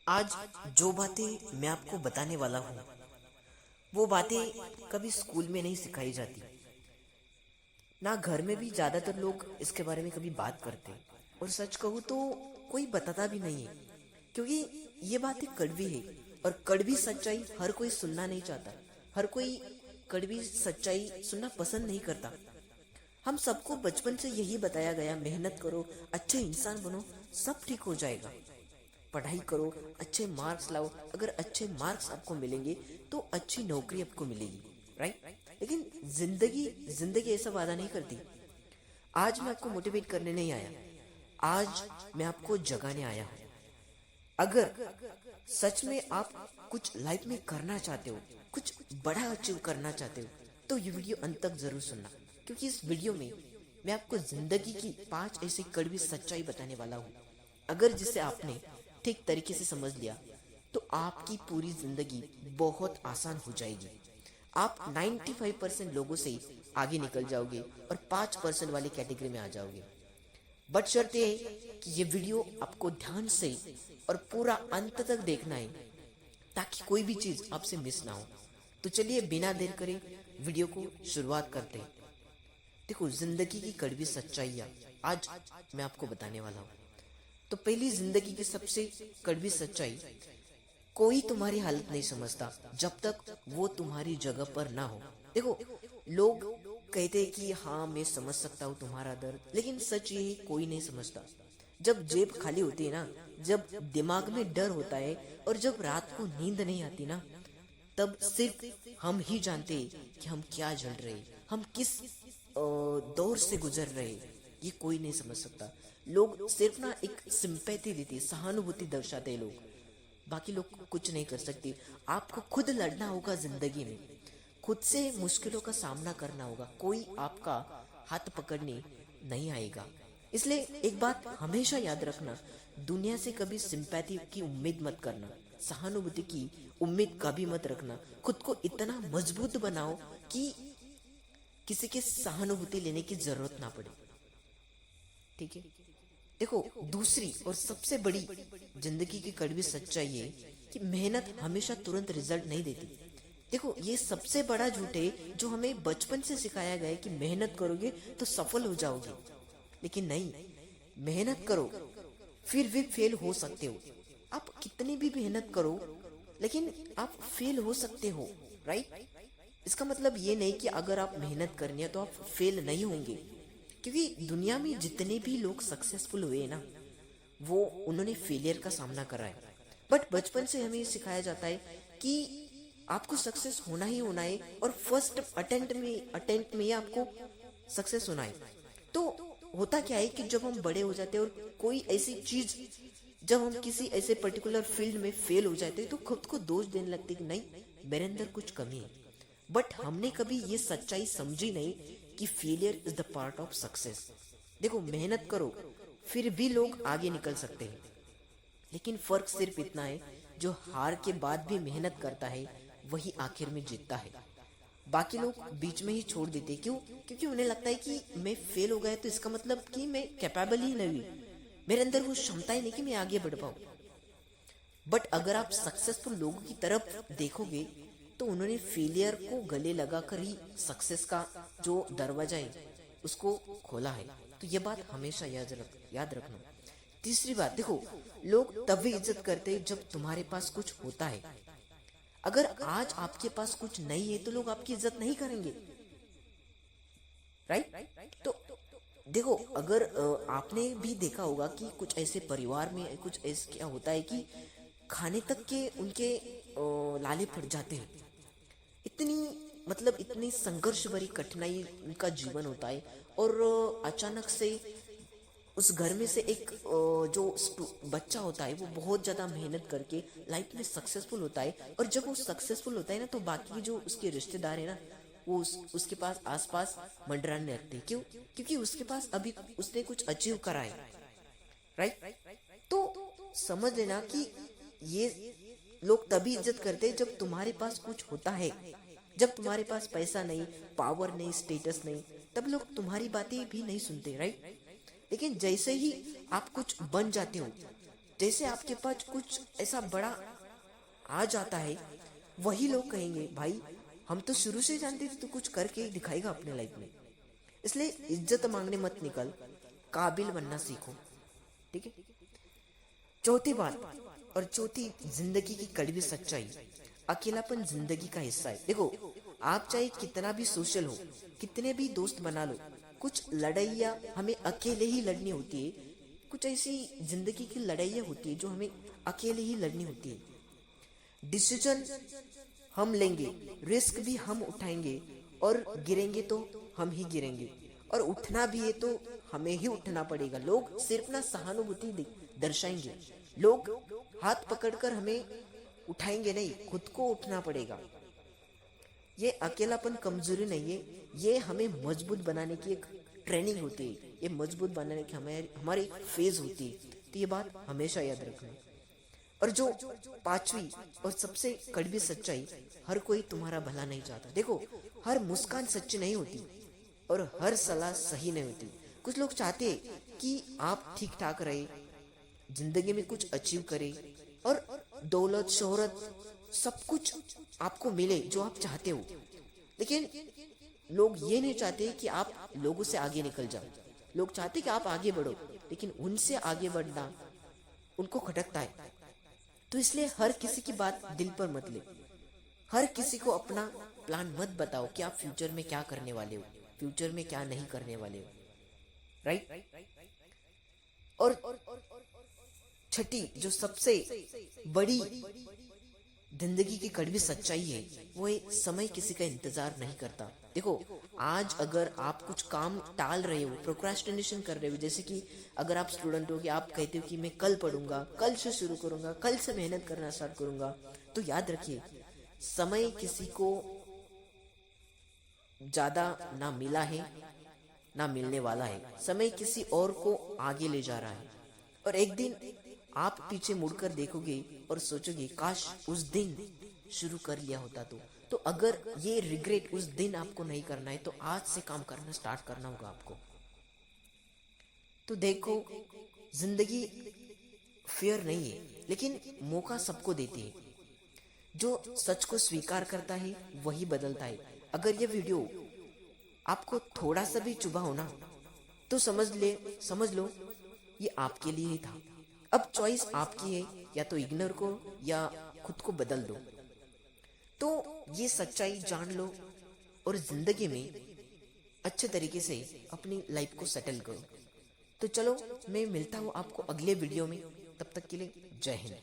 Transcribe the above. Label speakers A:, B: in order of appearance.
A: आज जो बातें मैं आपको बताने वाला हूँ वो बातें कभी स्कूल में नहीं सिखाई जाती। ना घर में भी ज़्यादातर लोग इसके बारे में कभी बात करते। और सच कहूँ तो कोई बताता भी नहीं है, क्योंकि ये बातें कड़वी है। और कड़वी सच्चाई हर कोई सुनना नहीं चाहता। हर कोई कड़वी सच्चाई सुनना पसंद नहीं करता। हम सबको बचपन से यही बताया गया, मेहनत करो, अच्छे इंसान बनो, सब ठीक हो जाएगा। पढ़ाई करो, अच्छे मार्क्स लाओ, अगर अच्छे मार्क्स आपको मिलेंगे तो अच्छी नौकरी आपको मिलेगी। राइट। लेकिन जिंदगी जिंदगी ऐसा वादा नहीं करती। आज मैं आपको मोटिवेट करने नहीं आया, आज मैं आपको जगाने आया हूँ। अगर सच में आप कुछ लाइफ में करना चाहते हो, कुछ बड़ा अचीव करना चाहते हो, तो ये वीडियो अंत तक जरूर सुनना, क्योंकि इस वीडियो में मैं आपको जिंदगी की 5 ऐसी कड़वी सच्चाई बताने वाला हूँ। अगर जिसे आपने ठीक तरीके से समझ लिया तो आपकी पूरी जिंदगी बहुत आसान हो जाएगी। आप 95% लोगों से आगे निकल जाओगे और 5% वाली कैटेगरी में आ जाओगे। बट शर्त यह है कि ये वीडियो आपको ध्यान से और पूरा अंत तक देखना है, ताकि कोई भी चीज आपसे मिस ना हो। तो चलिए बिना देर करे वीडियो को शुरुआत करते हैं। देखो, जिंदगी की कड़वी सच्चाइयाँ आज मैं आपको बताने वाला हूँ। तो पहली, जिंदगी की सबसे कड़वी सच्चाई, कोई तुम्हारी हालत नहीं समझता जब तक वो तुम्हारी जगह पर ना हो। देखो, लोग कहते हैं कि हाँ मैं समझ सकता हूँ तुम्हारा दर्द, लेकिन सच ये है, कोई नहीं समझता। जब जेब खाली होती है ना, जब दिमाग में डर होता है और जब रात को नींद नहीं आती ना, तब सिर्फ हम ही जानते हैं कि हम क्या झेल रहे हैं, हम किस दौर से गुजर रहे हैं। ये कोई नहीं समझ सकता। लोग सिर्फ ना एक सिंपैथी देती, सहानुभूति दर्शाते हैं लोग, बाकी लोग कुछ नहीं कर सकते। आपको खुद लड़ना होगा जिंदगी में, खुद से मुश्किलों का सामना करना होगा, कोई आपका हाथ पकड़ने नहीं आएगा। इसलिए एक बात हमेशा याद रखना, दुनिया से कभी सिंपैथी की उम्मीद मत करना, सहानुभूति की उम्मीद कभी मत रखना। खुद को इतना मजबूत बनाओ कि किसी की सहानुभूति लेने की जरूरत ना पड़े। ठीक है। देखो, दूसरी और सबसे बड़ी जिंदगी की कड़वी सच्चाई ये कि मेहनत हमेशा तुरंत रिजल्ट नहीं देती। देखो, ये सबसे बड़ा झूठ है जो हमें बचपन से सिखाया गया है कि मेहनत करोगे तो सफल हो जाओगे। लेकिन नहीं, मेहनत करो फिर भी फेल हो सकते हो। आप कितनी भी मेहनत करो लेकिन आप फेल हो सकते हो। राइट। इसका मतलब ये नहीं कि अगर आप मेहनत करनी है तो आप फेल नहीं होंगे, क्योंकि दुनिया में जितने भी लोग सक्सेसफुल हुए ना, वो उन्होंने फेलियर का सामना करा है। बट बचपन से हमें सिखाया जाता है कि आपको सक्सेस होना ही होना है और फर्स्ट अटेम्प्ट में ही आपको सक्सेस होना है। तो होता क्या है कि जब हम बड़े हो जाते हैं और कोई ऐसी चीज, जब हम किसी ऐसे पर्टिकुलर फील्ड में फेल हो जाते हैं तो खुद को दोष देने लगते कि नहीं, मेरे अंदर कुछ कमी है। बट हमने कभी ये सच्चाई समझी नहीं कि failure is the part of success. देखो, मेहनत करो फिर भी लोग आगे निकल सकते हैं, लेकिन फर्क सिर्फ इतना है, जो हार के बाद भी मेहनत करता है वही आखिर में जीतता है। बाकी लोग बीच में ही छोड़ देते। क्यों? क्योंकि उन्हें लगता है कि मैं फेल हो गया तो इसका मतलब कि मैं कैपेबल ही नहीं हूँ, मेरे अंदर वो क्षमता ही नहीं कि मैं आगे बढ़ पाऊँ। बट अगर आप सक्सेसफुल लोगों की तरफ देखोगे तो उन्होंने फेलियर को गले लगाकर ही सक्सेस का जो दरवाजा है उसको खोला है। तो ये बात हमेशा याद रखना। तीसरी बात, देखो, लोग तभी इज्जत करते हैं जब तुम्हारे पास कुछ होता है। अगर आज आपके पास कुछ नहीं है तो लोग आपकी इज्जत नहीं करेंगे। राइट। तो देखो, अगर आपने भी देखा होगा कि कुछ ऐसे परिवार में कुछ ऐसे क्या होता है कि खाने तक के उनके लाले पड़ जाते हैं। इतनी मतलब इतनी संघर्ष भरी कठिनाई उनका जीवन होता है और अचानक से उस घर में से एक बच्चा होता है वो बहुत ज़्यादा मेहनत करके लाइफ में सक्सेसफुल होता है। और जब वो सक्सेसफुल होता है ना, तो बाकी जो उसके रिश्तेदार है ना, वो उसके पास आसपास मंडराने लगते हैं। क्यों? क्योंकि उसके पास अभी उसने कुछ अचीव करा है। राइट। तो समझ लेना कि ये लोग तभी इज्जत करते हैं जब तुम्हारे पास कुछ होता है। जब तुम्हारे पास पैसा नहीं, पावर नहीं, स्टेटस नहीं, तब लोग तुम्हारी बातें भी नहीं सुनते। राइट। लेकिन जैसे ही आप कुछ बन जाते हो जैसे आपके पास कुछ ऐसा बड़ा आ जाता है, वही लोग कहेंगे भाई हम तो शुरू से जानते थे, तो कुछ करके ही दिखाएगा अपने लाइफ में। इसलिए इज्जत मांगने मत निकल, काबिल बनना सीखो। ठीक है। चौथी बात और चौथी जिंदगी की कड़वी सच्चाई, अकेलापन जिंदगी का हिस्सा है। देखो, आप चाहे कितना भी सोशल हो, कितने भी दोस्त बना लो, कुछ लड़ाइयाँ हमें अकेले ही लड़नी होती है। कुछ ऐसी जिंदगी की लड़ाइयाँ होती है जो हमें अकेले ही लड़नी होती है। डिसीजन हम लेंगे, रिस्क भी हम उठाएंगे, और गिरेंगे तो हम ही गिरेंगे, और उठना भी है तो हमें ही उठना पड़ेगा। लोग सिर्फ ना सहानुभूति दर्शाएंगे, लोग हाथ पकड़कर हमें उठाएंगे नहीं, खुद को उठना पड़ेगा। ये अकेलापन कमजोरी नहीं है, ये हमें मजबूत बनाने की एक ट्रेनिंग होती है, ये मजबूत बनाने की हमारी एक फेज होती है। तो ये बात हमेशा याद रखना। और जो पांचवी और सबसे कड़वी सच्चाई, हर कोई तुम्हारा भला नहीं चाहता। देखो, हर मुस्कान सच्ची नहीं होती और हर सलाह सही नहीं होती। कुछ लोग चाहते हैं कि आप ठीक ठाक रहे, जिंदगी में कुछ अचीव करे, और दौलत शोहरत सब कुछ आपको मिले जो आप चाहते हो। लेकिन लोग ये नहीं चाहते कि आप लोगों से आगे निकल जाओ। लोग चाहते कि आप आगे बढ़ो, लेकिन उनसे आगे बढ़ना उनको खटकता है। तो इसलिए हर किसी की बात दिल पर मत ले, हर किसी को अपना प्लान मत बताओ कि आप फ्यूचर में क्या करने वाले हो, फ्यूचर में क्या नहीं करने वाले हो। राइट। और छठी जो सबसे बड़ी जिंदगी की कड़वी सच्चाई है, वो है समय किसी का इंतजार नहीं करता। देखो, आज अगर आप कुछ काम टाल रहे हो, प्रोक्रास्टिनेशन कर रहे हो, जैसे कि अगर आप स्टूडेंट हो कि आप कहते हो कि मैं कल पढ़ूंगा, कल से शुरू करूंगा, कल से मेहनत करना स्टार्ट करूंगा, तो याद रखिए समय किसी को ज्यादा ना मिला है ना मिलने वाला है। समय किसी और को आगे ले जा रहा है, और एक दिन आप पीछे मुड़कर देखोगे और सोचोगे काश उस दिन शुरू कर लिया होता। तो अगर ये रिग्रेट उस दिन आपको नहीं करना है, तो आज से काम करना स्टार्ट करना होगा आपको। तो देखो, जिंदगी फेयर नहीं है, लेकिन मौका सबको देती है। जो सच को स्वीकार करता है वही बदलता है। अगर ये वीडियो आपको थोड़ा सा भी चुभा हो ना, तो समझ लो ये आपके लिए ही था। अब चॉइस आपकी है, या तो इग्नोर करो या खुद को बदल दो। तो ये सच्चाई जान लो और जिंदगी में अच्छे तरीके से अपनी लाइफ को सेटल करो। तो चलो, मैं मिलता हूँ आपको अगले वीडियो में। तब तक के लिए जय हिंद।